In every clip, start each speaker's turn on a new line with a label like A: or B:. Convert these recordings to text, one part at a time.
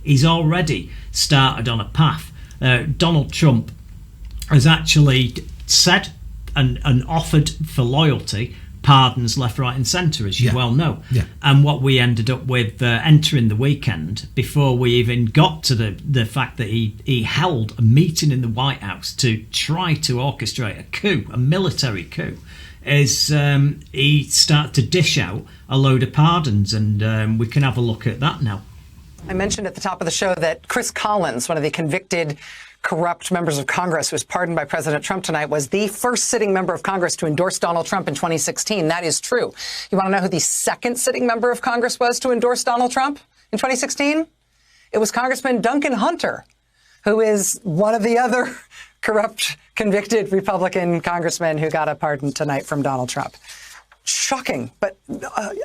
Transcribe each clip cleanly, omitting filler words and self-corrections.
A: He's already started on a path. Donald Trump has actually said and offered for loyalty pardons left, right and centre, as you well know. Yeah. And what we ended up with entering the weekend, before we even got to the fact that he held a meeting in the White House to try to orchestrate a coup, a military coup, is he started to dish out a load of pardons, and we can have a look at that now.
B: I mentioned at the top of the show that Chris Collins, one of the convicted corrupt members of Congress who was pardoned by President Trump tonight, was the first sitting member of Congress to endorse Donald Trump in 2016. That is true. You want to know who the second sitting member of Congress was to endorse Donald Trump in 2016? It was Congressman Duncan Hunter, who is one of the other corrupt, convicted Republican congressmen who got a pardon tonight from Donald Trump. Shocking, but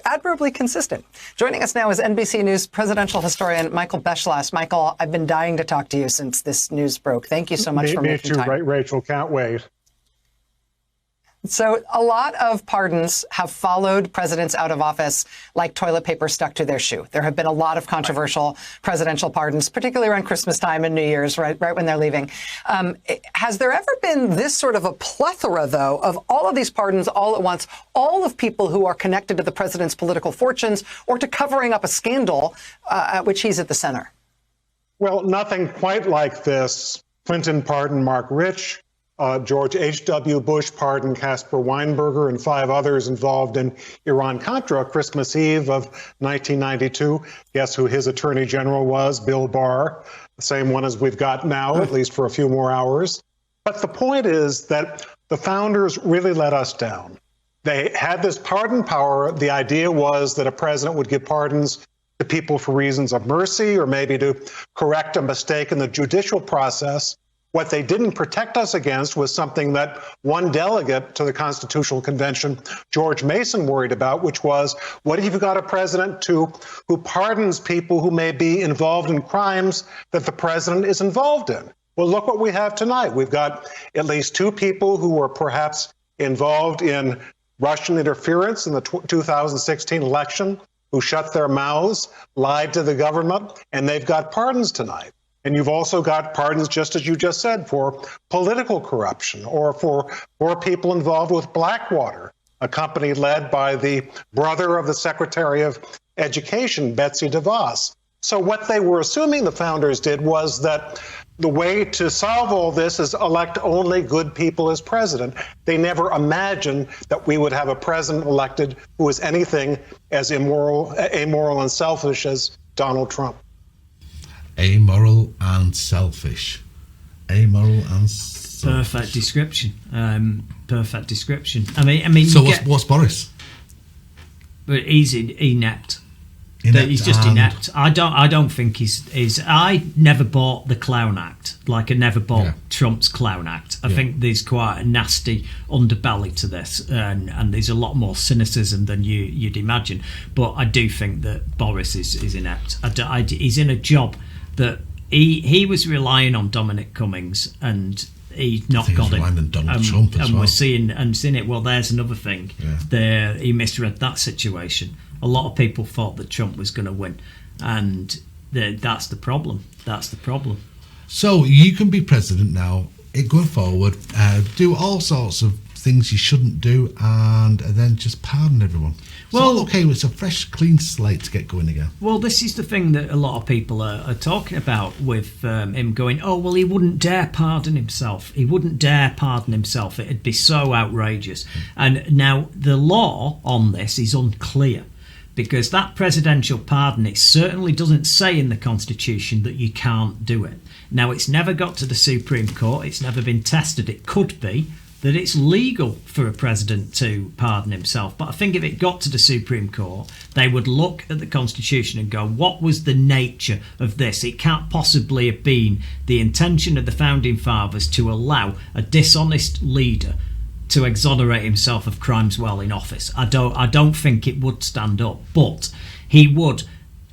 B: admirably consistent. Joining us now is NBC News presidential historian Michael Beschloss. Michael, I've been dying to talk to you since this news broke. Thank you so much for making time.
C: Me too, Rachel. Can't wait.
B: So a lot of pardons have followed presidents out of office like toilet paper stuck to their shoe. There have been a lot of controversial presidential pardons, particularly around Christmas time and New Year's, right when they're leaving. Has there ever been this sort of a plethora, though, of all of these pardons all at once, all of people who are connected to the president's political fortunes or to covering up a scandal at which he's at the center?
C: Well, nothing quite like this. Clinton pardoned Mark Rich. George H.W. Bush pardoned Caspar Weinberger and 5 others involved in Iran-Contra Christmas Eve of 1992. Guess who his attorney general was? Bill Barr, the same one as we've got now, at least for a few more hours. But the point is that the founders really let us down. They had this pardon power. The idea was that a president would give pardons to people for reasons of mercy or maybe to correct a mistake in the judicial process. What they didn't protect us against was something that one delegate to the Constitutional Convention, George Mason, worried about, which was, what if you've got a president who pardons people who may be involved in crimes that the president is involved in? Well, look what we have tonight. We've got at least 2 people who were perhaps involved in Russian interference in the 2016 election, who shut their mouths, lied to the government, and they've got pardons tonight. And you've also got pardons, just as you just said, for political corruption or for people involved with Blackwater, a company led by the brother of the Secretary of Education, Betsy DeVos. So what they were assuming the founders did was that the way to solve all this is elect only good people as president. They never imagined that we would have a president elected who is anything as amoral and selfish as Donald Trump.
D: Amoral and selfish. Amoral and selfish.
A: Perfect description. Perfect description. I mean.
D: So what's Boris?
A: But he's inept. He's just inept. I don't think he's. I never bought the clown act. Like I never bought Trump's clown act. I think there's quite a nasty underbelly to this, and there's a lot more cynicism than you'd imagine. But I do think that Boris is inept. He's in a job that he was relying on Dominic Cummings, and he's not got it.
D: On Donald Trump as
A: and
D: well.
A: we're seeing it. Well, there's another thing. Yeah. He misread that situation. A lot of people thought that Trump was going to win, and that's the problem. That's the problem.
D: So you can be president now, going forward, do all sorts of things you shouldn't do, and then just pardon everyone. Well, okay, it's a fresh, clean slate to get going again.
A: Well, this is the thing that a lot of people are talking about with him going, oh, well, he wouldn't dare pardon himself. He wouldn't dare pardon himself. It'd be so outrageous. And now the law on this is unclear, because that presidential pardon, it certainly doesn't say in the Constitution that you can't do it. Now, it's never got to the Supreme Court. It's never been tested. It could be that it's legal for a president to pardon himself. But I think if it got to the Supreme Court, they would look at the Constitution and go, what was the nature of this? It can't possibly have been the intention of the Founding Fathers to allow a dishonest leader to exonerate himself of crimes while in office. I don't think it would stand up, but he would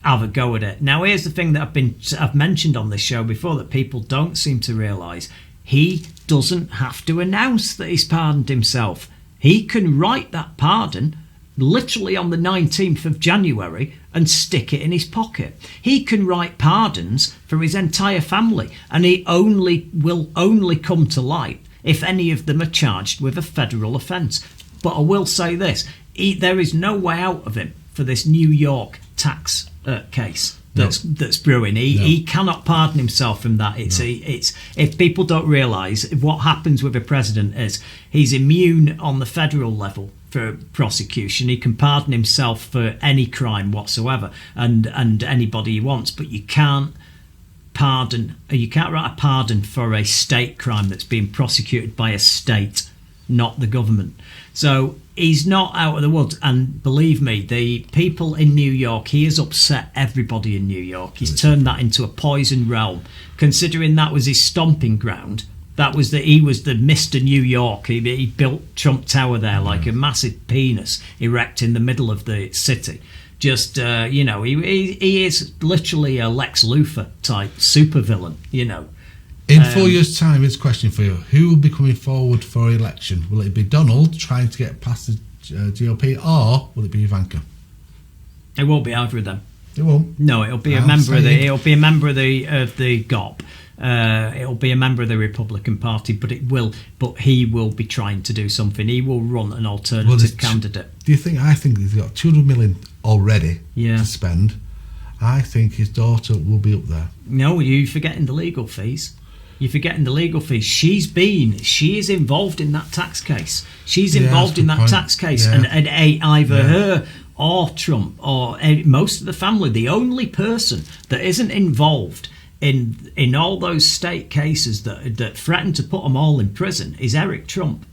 A: have a go at it. Now, here's the thing that I've mentioned on this show before that people don't seem to realise. He doesn't have to announce that he's pardoned himself. He can write that pardon literally on the 19th of January and stick it in his pocket. He can write pardons for his entire family, and he will only come to light if any of them are charged with a federal offence. But I will say this, there is no way out of him for this New York tax case that's brewing. He cannot pardon himself from that. It's if people don't realise, what happens with a president is he's immune on the federal level for prosecution. He can pardon himself for any crime whatsoever and anybody he wants, but you can't write a pardon for a state crime that's being prosecuted by a state, not the government. So he's not out of the woods, and believe me, the people in New York, he has upset everybody in New York. He's turned that into a poison realm, considering that was his stomping ground. He was the Mr. New York. He built Trump Tower there like a massive penis erect in the middle of the city. Just, he is literally a Lex Luthor type supervillain,
D: In 4 years' time, here's a question for you. Who will be coming forward for election? Will it be Donald trying to get past the GOP, or will it be Ivanka?
A: It won't be either of them.
D: It won't.
A: No, it'll be a member of the GOP. It'll be a member of the Republican Party, but he will be trying to do something. He will run an alternative candidate. I think he's got 200 million already to spend. I think his daughter will be up there. No, you're forgetting the legal fees. She is involved in that tax case. And either her or Trump or most of the family, the only person that isn't involved in all those state cases that threaten to put them all in prison is Eric Trump.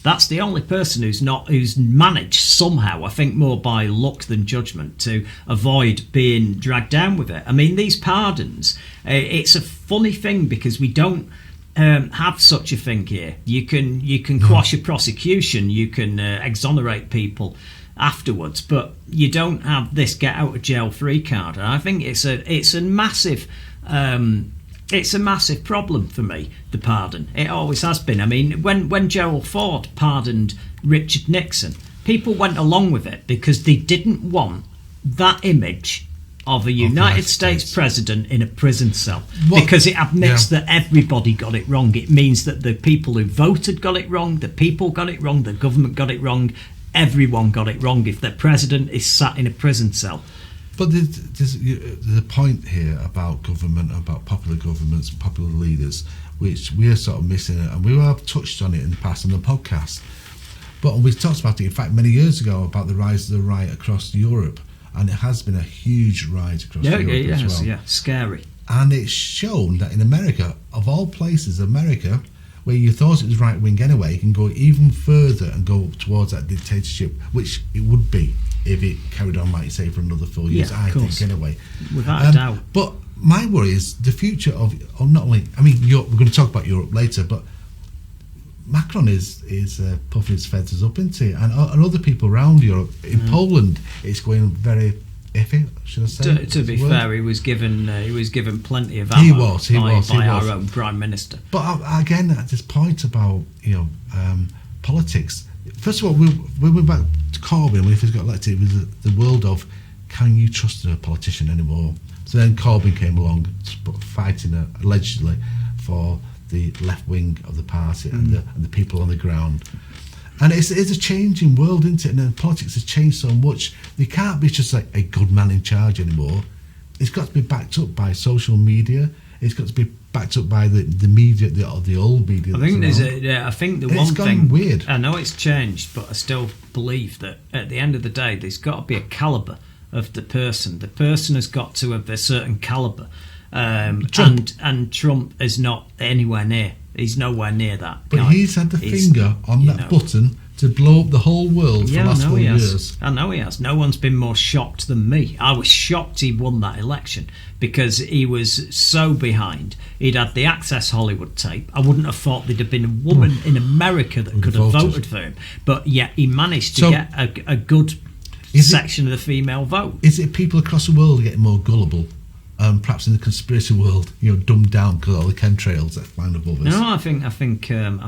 A: That's the only person who's managed somehow, I think more by luck than judgment, to avoid being dragged down with it. I mean, these pardons, it's a funny thing because we don't have such a thing here. You can quash a prosecution, you can exonerate people afterwards, but you don't have this get out of jail free card. And I think it's a massive problem for me, the pardon. It always has been. I mean, when Gerald Ford pardoned Richard Nixon, people went along with it because they didn't want that image of a United States president in a prison cell. Because it admits that everybody got it wrong. It means that the people who voted got it wrong, the people got it wrong, the government got it wrong, everyone got it wrong if their president is sat in a prison cell.
D: But there's a point here about government, about popular governments, popular leaders, which we are sort of missing, and we have touched on it in the past on the podcast. But we talked about it, in fact, many years ago, about the rise of the right across Europe, and it has been a huge rise across Europe as well. Yeah, scary. And it's shown that in America, of all places, America, where you thought it was right wing anyway, can go even further and go towards that dictatorship, which it would be if it carried on, like you say, for another 4 years, I think, anyway. Without a doubt. But my worry is the future of not only, I mean, we're going to talk about Europe later, but Macron is puffing his feathers up, isn't he? And other people around Europe, in Poland, it's going very iffy, should I say? To be fair, he was given plenty of ammo by our own Prime Minister. But again, at this point about politics, first of all, we went back to Corbyn when he first got elected. It was the world of, can you trust a politician anymore? So then Corbyn came along, fighting allegedly for the left wing of the party and the people on the ground. And it's a changing world, isn't it? And politics has changed so much. They can't be just like a good man in charge anymore. It's got to be backed up by social media. It's got to be backed up by the media, the old media. I think the one thing weird. I know it's changed, but I still believe that at the end of the day, there's got to be a calibre of the person. The person has got to have a certain calibre, and Trump is not anywhere near. He's nowhere near that. But he's had the finger on that button to blow up the whole world for the last 4 years. I know he has. No one's been more shocked than me. I was shocked he won that election because he was so behind. He'd had the Access Hollywood tape. I wouldn't have thought there'd have been a woman in America that could have voted for him. But yet he managed to get a good section of the female vote. Is it people across the world getting more gullible perhaps in the conspiracy world, dumbed down because of all the chemtrails that flying above us.
A: No, I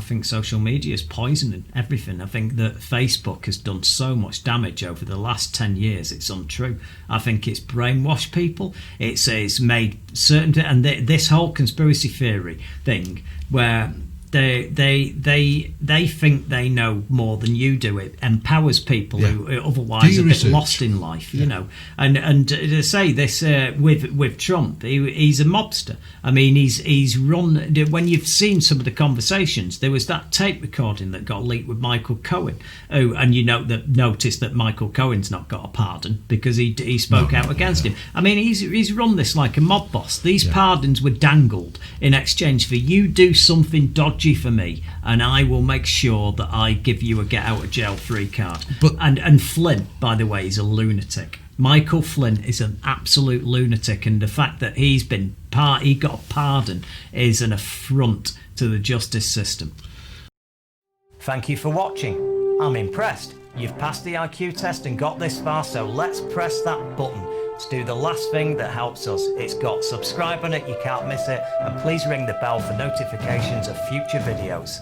A: think social media is poisoning everything. I think that Facebook has done so much damage over the last 10 years. It's untrue. I think it's brainwashed people. It's made certain, and this whole conspiracy theory thing where they think they know more than you do. It empowers people who are otherwise a bit lost in life, And to say this with Trump, he's a mobster. I mean, he's run. When you've seen some of the conversations, there was that tape recording that got leaked with Michael Cohen, and noticed that Michael Cohen's not got a pardon because he spoke out against him. I mean, he's run this like a mob boss. These pardons were dangled in exchange for you do something dodgy for me, and I will make sure that I give you a get out of jail free card. And Flynn, by the way, is a lunatic. Michael Flynn is an absolute lunatic, and the fact that he got a pardon is an affront to the justice system. Thank you for watching. I'm impressed. You've passed the IQ test and got this far, so let's press that button to do the last thing that helps us. It's got subscribe on it, you can't miss it, and please ring the bell for notifications of future videos.